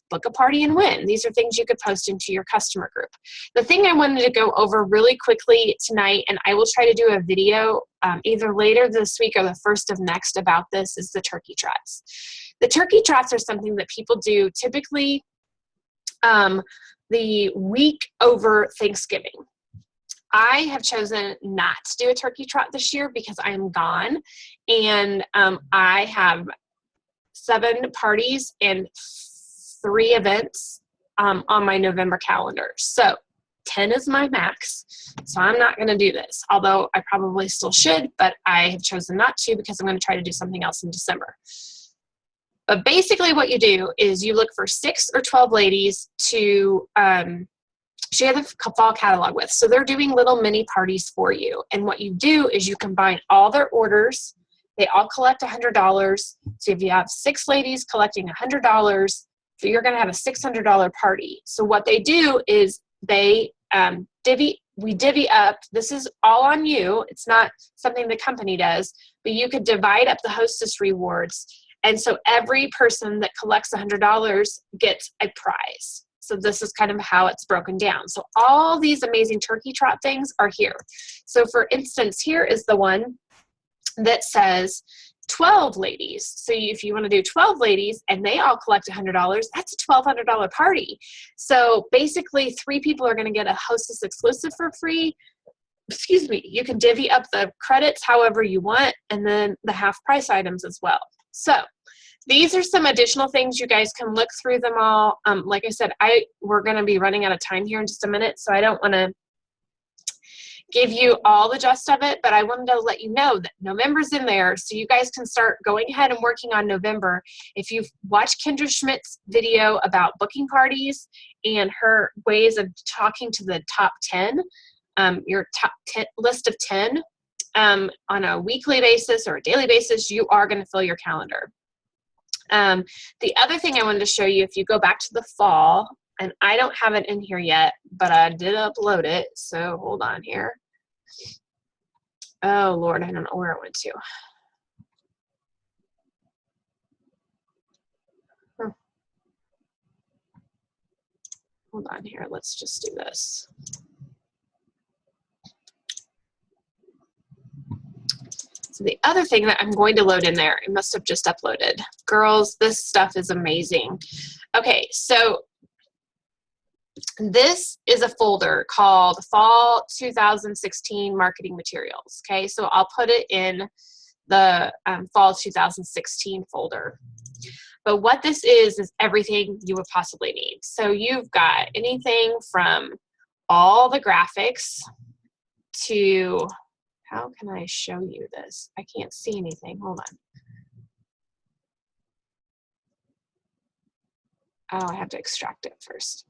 Book a party and win. These are things you could post into your customer group. The thing I wanted to go over really quickly tonight, and I will try to do a video either later this week or the first of next about this, is the turkey trots. The turkey trots are something that people do typically the week over Thanksgiving. I have chosen not to do a turkey trot this year because I am gone, and I have 7 parties and 3 events on my November calendar. So 10 is my max, so I'm not going to do this, although I probably still should, but I have chosen not to because I'm going to try to do something else in December. But basically what you do is you look for 6 or 12 ladies to share the fall catalog with. So they're doing little mini parties for you. And what you do is you combine all their orders. They all collect $100. So if you have 6 ladies collecting $100, so you're going to have a $600 party. So what they do is they we divvy up. This is all on you. It's not something the company does, but you could divide up the hostess rewards And so every person that collects $100 gets a prize. So this is kind of how it's broken down. So all these amazing turkey trot things are here. So for instance, here is the one that says 12 ladies. So if you want to do 12 ladies and they all collect $100, that's a $1,200 party. So basically 3 people are going to get a Hostess exclusive for free. Excuse me. You can divvy up the credits however you want, and then the half price items as well. So these are some additional things. You guys can look through them all. Like I said, we're going to be running out of time here in just a minute, so I don't want to give you all the gist of it, but I wanted to let you know that November's in there, so you guys can start going ahead and working on November. If you've watched Kendra Schmidt's video about booking parties and her ways of talking to the top 10, your top 10 list of 10 on a weekly basis or a daily basis, you are going to fill your calendar. The other thing I wanted to show you, if you go back to the fall, and I don't have it in here yet, but I did upload it, so hold on here. Oh, Lord, I don't know where it went to. Hold on here. Let's just do this. So the other thing that I'm going to load in there, it must have just uploaded. Girls, this stuff is amazing. Okay, so this is a folder called Fall 2016 Marketing Materials. Okay, so I'll put it in the Fall 2016 folder. But what this is everything you would possibly need. So you've got anything from all the graphics to, how can I show you this? I can't see anything. Hold on. Oh, I have to extract it first.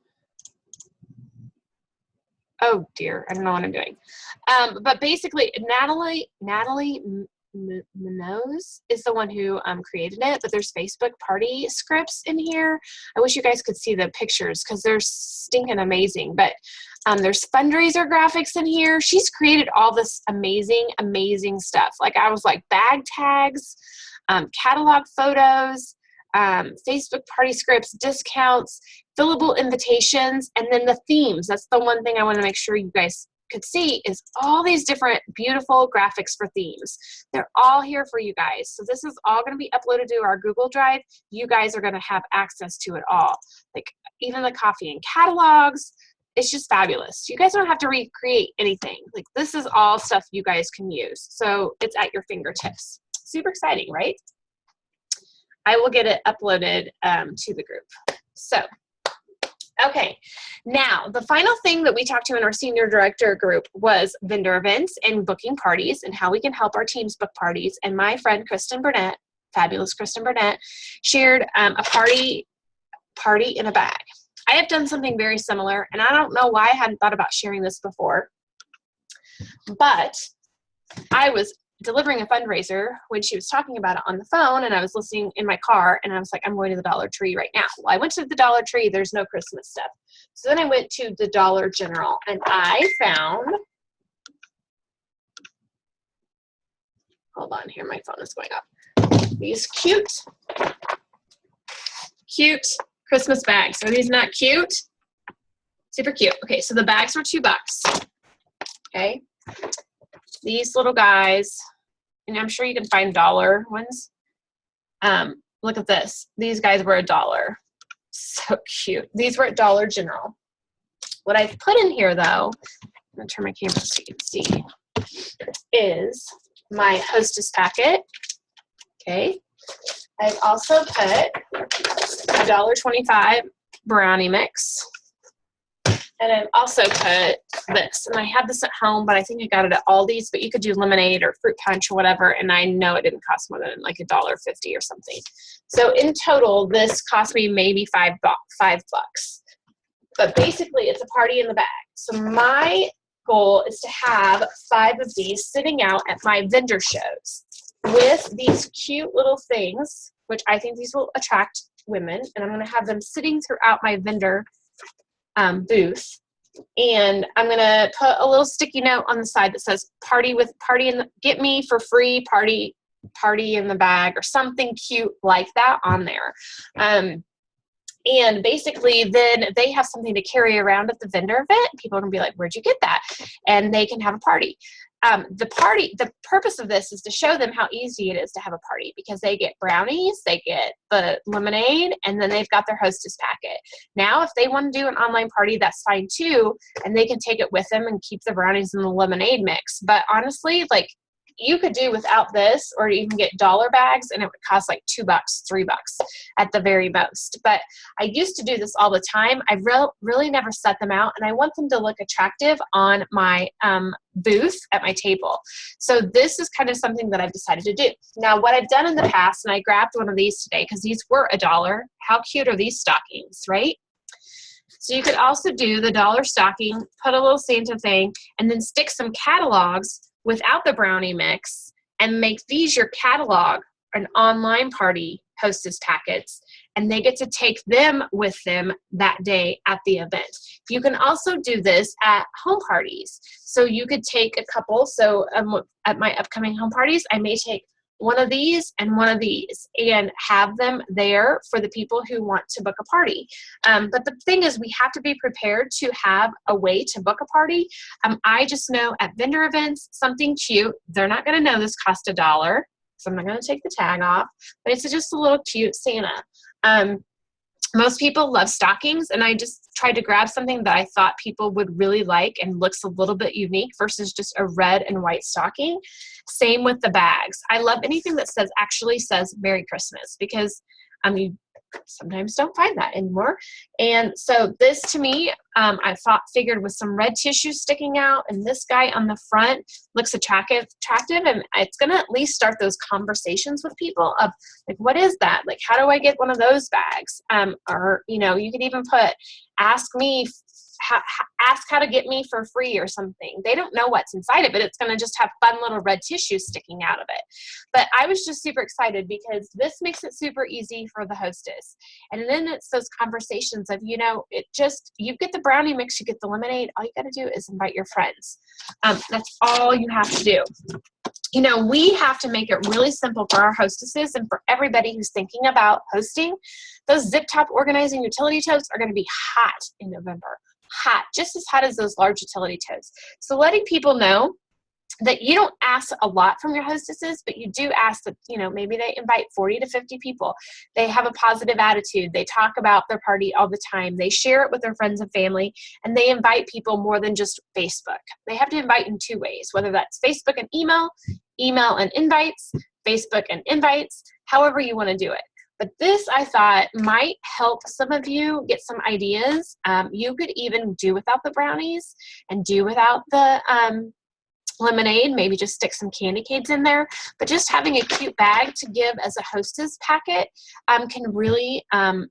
Oh dear, I don't know what I'm doing. But basically, Natalie Minoz is the one who created it, but there's Facebook party scripts in here. I wish you guys could see the pictures because they're stinking amazing. But there's fundraiser graphics in here. She's created all this amazing, amazing stuff. Like I was like bag tags, catalog photos, Facebook party scripts, discounts, fillable invitations, and then the themes. That's the one thing I want to make sure you guys could see is all these different beautiful graphics for themes. They're all here for you guys. So this is all going to be uploaded to our Google Drive. You guys are going to have access to it all. Like even the coffee and catalogs. It's just fabulous. You guys don't have to recreate anything. Like this is all stuff you guys can use. So it's at your fingertips. Super exciting, right? I will get it uploaded to the group. So, okay. Now, the final thing that we talked to in our senior director group was vendor events and booking parties and how we can help our teams book parties. And my friend, Kristen Burnett, fabulous Kristen Burnett, shared a party in a bag. I have done something very similar, and I don't know why I hadn't thought about sharing this before, but I was delivering a fundraiser when she was talking about it on the phone, and I was listening in my car, and I was like, I'm going to the Dollar Tree right now. Well, I went to the Dollar Tree. There's no Christmas stuff. So then I went to the Dollar General, and I found, hold on here, my phone is going up, these cute Christmas bags. Are these not cute? Super cute. Okay, so the bags were $2. Okay. These little guys, and I'm sure you can find dollar ones. Look at this. These guys were $1. So cute. These were at Dollar General. What I've put in here, though, I'm going to turn my camera so you can see, is my Hostess packet. Okay. I've also put a $1.25 brownie mix. And I've also put this, and I had this at home, but I think I got it at Aldi's, but you could do lemonade or fruit punch or whatever, and I know it didn't cost more than like $1.50 or something. So in total, this cost me maybe $5. But basically, it's a party in the bag. So my goal is to have 5 of these sitting out at my vendor shows with these cute little things, which I think these will attract women, and I'm going to have them sitting throughout my vendor booth, and I'm gonna put a little sticky note on the side that says get me for free party party in the bag or something cute like that on there. And basically then they have something to carry around at the vendor event. People are gonna be like, where'd you get that? And they can have a party. The purpose of this is to show them how easy it is to have a party, because they get brownies, they get the lemonade, and then they've got their hostess packet. Now, if they want to do an online party, that's fine too, and they can take it with them and keep the brownies and the lemonade mix. But honestly, like, you could do without this, or you can get dollar bags and it would cost like $2, $3 at the very most. But I used to do this all the time. I really never set them out, and I want them to look attractive on my booth at my table. So this is kind of something that I've decided to do. Now, what I've done in the past, and I grabbed one of these today because these were $1. How cute are these stockings, right? So you could also do the dollar stocking, put a little Santa thing, and then stick some catalogs without the brownie mix and make these your catalog, an online party hostess packets, and they get to take them with them that day at the event. You can also do this at home parties. So you could take a couple. So at my upcoming home parties, I may take one of these and one of these and have them there for the people who want to book a party. But the thing is, we have to be prepared to have a way to book a party. I just know at vendor events, something cute, they're not going to know this cost $1, so I'm not going to take the tag off, but it's just a little cute Santa. Most people love stockings, and I just tried to grab something that I thought people would really like and looks a little bit unique versus just a red and white stocking. Same with the bags. I love anything that actually says Merry Christmas, because you sometimes don't find that anymore. And so this, to me, I figured with some red tissue sticking out and this guy on the front looks attractive, and it's going to at least start those conversations with people of like, what is that? Like, how do I get one of those bags? Or, you know, you could even put, ask how to get me for free or something. They don't know what's inside of it. It's going to just have fun little red tissue sticking out of it. But I was just super excited because this makes it super easy for the hostess. And then it's those conversations of, you know, you get the brownie mix, you get the lemonade. All you got to do is invite your friends. That's all you have to do. You know, we have to make it really simple for our hostesses and for everybody who's thinking about hosting. Those zip top organizing utility totes are going to be hot in November. Hot, just as hot as those large utility totes. So letting people know that you don't ask a lot from your hostesses, but you do ask that, you know, maybe they invite 40 to 50 people. They have a positive attitude. They talk about their party all the time. They share it with their friends and family, and they invite people more than just Facebook. They have to invite in 2 ways, whether that's Facebook and email and invites, Facebook and invites, however you want to do it. But this, I thought, might help some of you get some ideas. You could even do without the brownies and do without the lemonade, maybe just stick some candy canes in there. But just having a cute bag to give as a hostess packet can really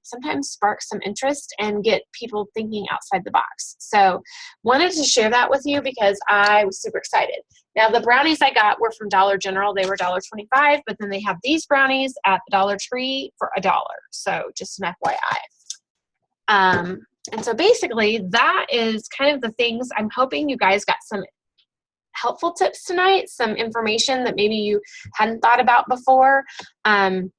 sometimes spark some interest and get people thinking outside the box. So wanted to share that with you because I was super excited. Now, the brownies I got were from Dollar General. They were $1.25, but then they have these brownies at the Dollar Tree for $1. So just an FYI. And so basically, that is kind of the things. I'm hoping you guys got some helpful tips tonight, some information that maybe you hadn't thought about before. The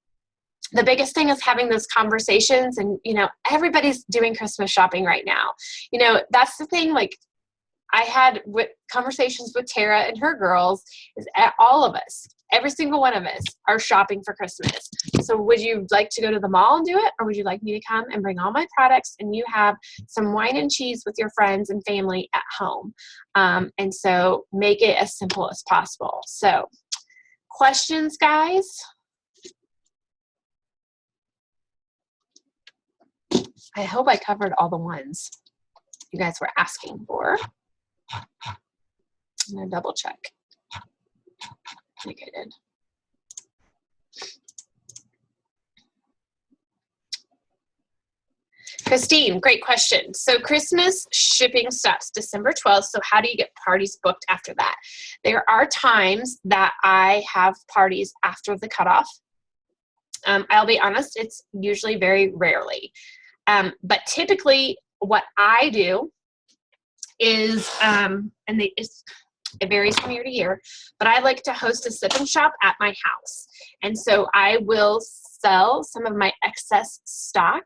biggest thing is having those conversations, and, you know, everybody's doing Christmas shopping right now. You know, that's the thing, like, I had conversations with Tara and her girls, is all of us, every single one of us are shopping for Christmas. So would you like to go to the mall and do it? Or would you like me to come and bring all my products and you have some wine and cheese with your friends and family at home? And so make it as simple as possible. So questions, guys? I hope I covered all the ones you guys were asking for. I'm going to double check. I think I did. Christine, great question. So Christmas shipping stops December 12th. So how do you get parties booked after that? There are times that I have parties after the cutoff. I'll be honest, it's usually very rarely. But typically what I do is, It varies from year to year, but I like to host a sip and shop at my house. And so I will sell some of my excess stock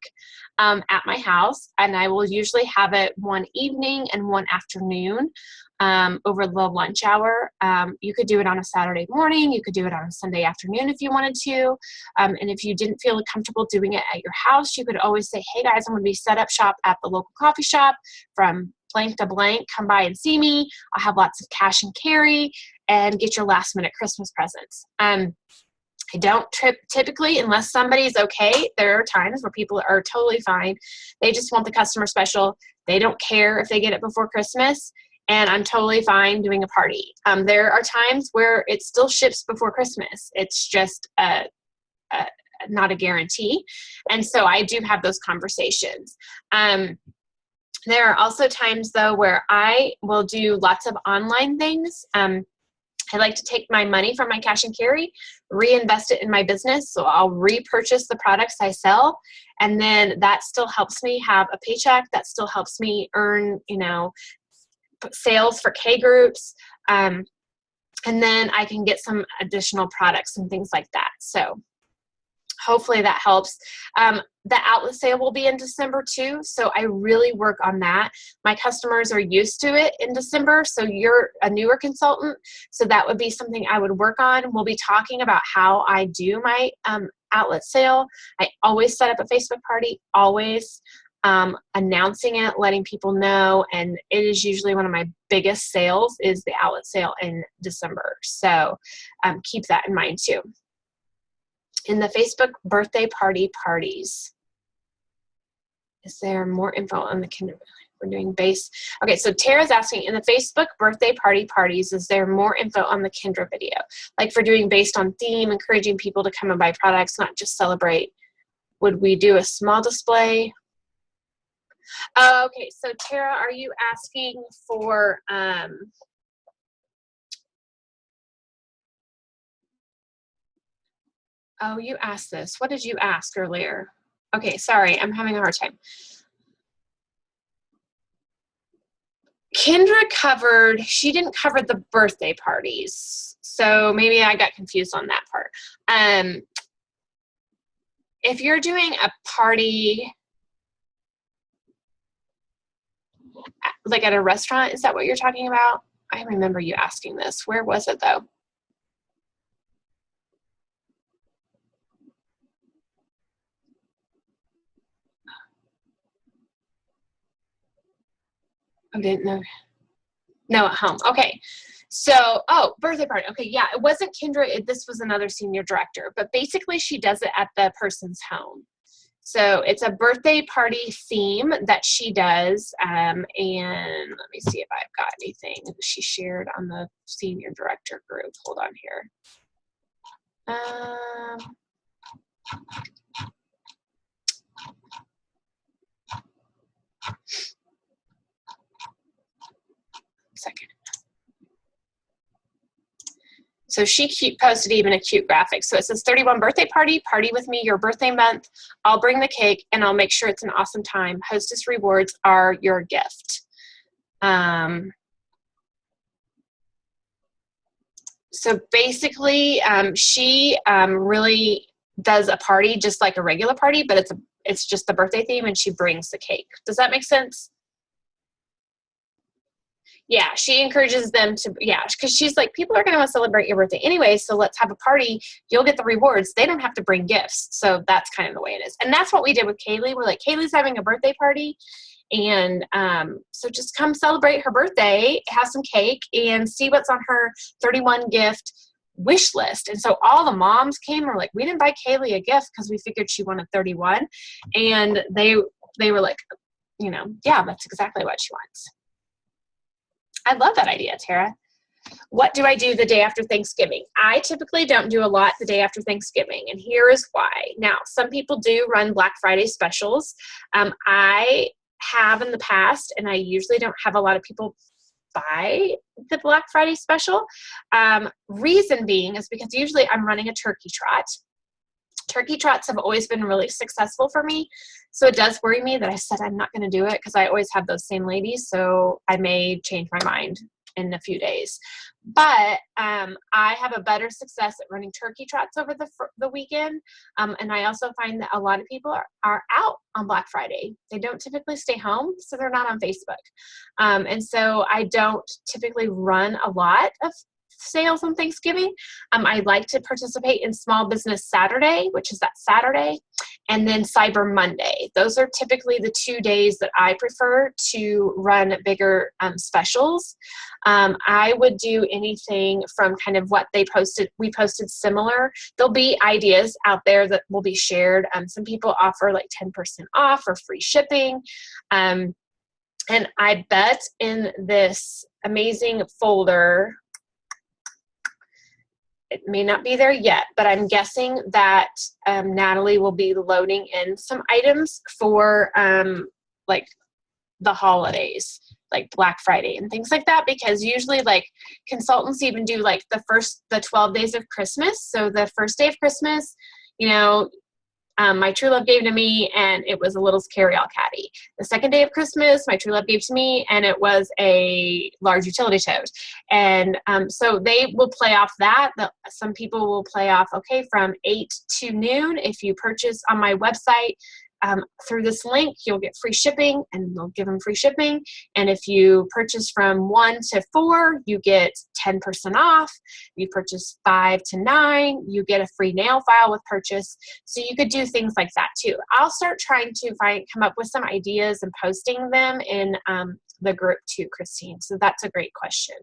at my house, and I will usually have it one evening and one afternoon over the lunch hour. You could do it on a Saturday morning. You could do it on a Sunday afternoon if you wanted to. And if you didn't feel comfortable doing it at your house, you could always say, hey guys, I'm going to be set up shop at the local coffee shop from blank to blank. Come by and see me. I'll have lots of cash and carry and get your last minute Christmas presents. I don't typically, unless somebody's okay, there are times where people are totally fine. They just want the customer special. They don't care if they get it before Christmas, and I'm totally fine doing a party. There are times where it still ships before Christmas. It's just not a guarantee. And so I do have those conversations. There are also times, though, where I will do lots of online things. I like to take my money from my cash and carry, reinvest it in my business. So I'll repurchase the products I sell. And then that still helps me have a paycheck. That still helps me earn, sales for K groups. And then I can get some additional products and things like that. So hopefully that helps. The outlet sale will be in December too, so I really work on that. My customers are used to it in December, so you're a newer consultant, so that would be something I would work on. We'll be talking about how I do my outlet sale. I always set up a Facebook party, always announcing it, letting people know, and it is usually one of my biggest sales is the outlet sale in December, so keep that in mind too. In the Facebook birthday party parties, is there more info on the Kindred? We're doing base. Okay, so Tara's asking, in the Facebook birthday party parties, is there more info on the Kindred video? Like for doing based on theme, encouraging people to come and buy products, not just celebrate. Would we do a small display? Okay, so Tara, are you asking for oh, you asked this. What did you ask earlier? Okay, sorry, I'm having a hard time. Kendra covered, she didn't cover the birthday parties. So maybe I got confused on that part. If you're doing a party, like at a restaurant, is that what you're talking about? I remember you asking this. Where was it though? I didn't know. No, at home. Okay. So, birthday party. Okay, yeah, it wasn't Kendra. This was another senior director. But basically, she does it at the person's home. So it's a birthday party theme that she does. And let me see if I've got anything she shared on the senior director group. Hold on here. Second. So she posted even a cute graphic. So it says 31 birthday party with me your birthday month. I'll bring the cake and I'll make sure it's an awesome time. Hostess rewards are your gift. So basically she really does a party just like a regular party, but it's just the birthday theme and she brings the cake. Does that make sense? Yeah, she encourages them to, because she's like, people are going to want to celebrate your birthday anyway, so let's have a party. You'll get the rewards. They don't have to bring gifts. So that's kind of the way it is. And that's what we did with Kaylee. We're like, Kaylee's having a birthday party. And so just come celebrate her birthday, have some cake, and see what's on her 31 gift wish list. And so all the moms came and were like, we didn't buy Kaylee a gift because we figured she wanted 31. And they were like, yeah, that's exactly what she wants. I love that idea, Tara. What do I do the day after Thanksgiving? I typically don't do a lot the day after Thanksgiving, and here is why. Now, some people do run Black Friday specials. I have in the past, and I usually don't have a lot of people buy the Black Friday special. Reason being is because usually I'm running a turkey trot. Turkey trots have always been really successful for me. So it does worry me that I said I'm not going to do it because I always have those same ladies. So I may change my mind in a few days. But I have a better success at running turkey trots over the weekend. And I also find that a lot of people are out on Black Friday. They don't typically stay home, so they're not on Facebook. And so I don't typically run a lot of sales on Thanksgiving. I like to participate in Small Business Saturday, which is that Saturday, and then Cyber Monday. Those are typically the 2 days that I prefer to run bigger specials. I would do anything from kind of what they posted. We posted similar. There'll be ideas out there that will be shared. Some people offer like 10% off or free shipping. And I bet in this amazing folder, it may not be there yet, but I'm guessing that Natalie will be loading in some items for like the holidays, like Black Friday and things like that, because usually like consultants even do like the 12 days of Christmas. So the first day of Christmas, you know, my true love gave to me, and it was a little carry-all caddy. The second day of Christmas, my true love gave to me, and it was a large utility tote. And so they will play off that. Some people will play off, okay, from 8 to noon. If you purchase on my website through this link, you'll get free shipping, and they'll give them free shipping. And if you purchase from 1 to 4, you get 10% off. You purchase 5 to 9, you get a free nail file with purchase. So you could do things like that too. I'll start trying to come up with some ideas and posting them in the group too, Christine. So that's a great question.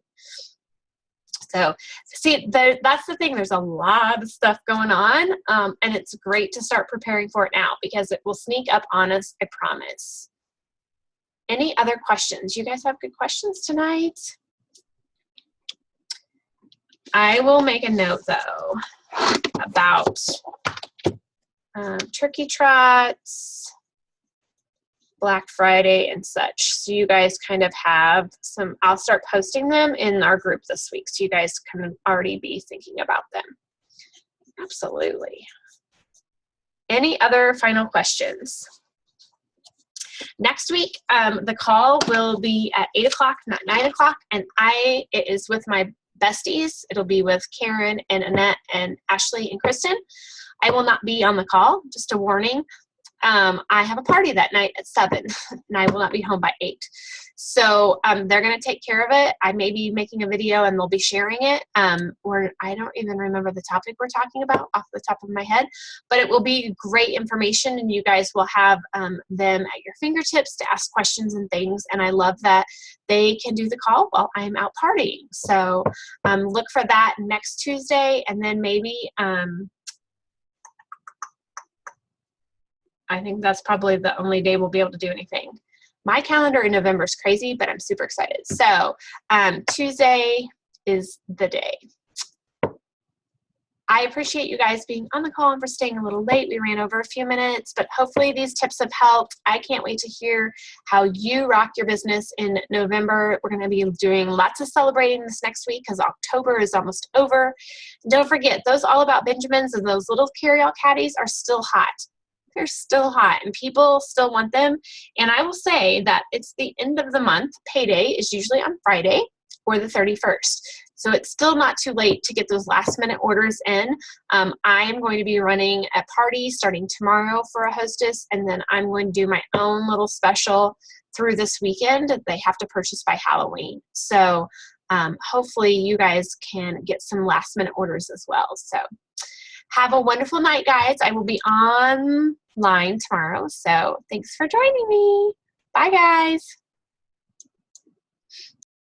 So see, that's the thing. There's a lot of stuff going on, and it's great to start preparing for it now because it will sneak up on us, I promise. Any other questions? You guys have good questions tonight? I will make a note, though, about turkey trots, Black Friday, and such. So you guys kind of have some, I'll start posting them in our group this week, so you guys can already be thinking about them. Absolutely. Any other final questions? Next week, the call will be at 8 o'clock, not 9 o'clock, and it is with my besties. It'll be with Karen and Annette and Ashley and Kristen. I will not be on the call, just a warning. I have a party that night at 7, and I will not be home by 8. So they're going to take care of it. I may be making a video, and they'll be sharing it. Or I don't even remember the topic we're talking about off the top of my head, but it will be great information, and you guys will have them at your fingertips to ask questions and things. And I love that they can do the call while I'm out partying. So look for that next Tuesday, and then maybe I think that's probably the only day we'll be able to do anything. My calendar in November is crazy, but I'm super excited. So Tuesday is the day. I appreciate you guys being on the call and for staying a little late. We ran over a few minutes, but hopefully these tips have helped. I can't wait to hear how you rock your business in November. We're going to be doing lots of celebrating this next week because October is almost over. And don't forget, those All About Benjamins and those little carry-all caddies are still hot. They're still hot, and people still want them. And I will say that it's the end of the month. Payday is usually on Friday or the 31st. So it's still not too late to get those last-minute orders in. I am going to be running a party starting tomorrow for a hostess, and then I'm going to do my own little special through this weekend. They have to purchase by Halloween. So hopefully you guys can get some last-minute orders as well. So have a wonderful night, guys. I will be online tomorrow, so thanks for joining me. Bye, guys.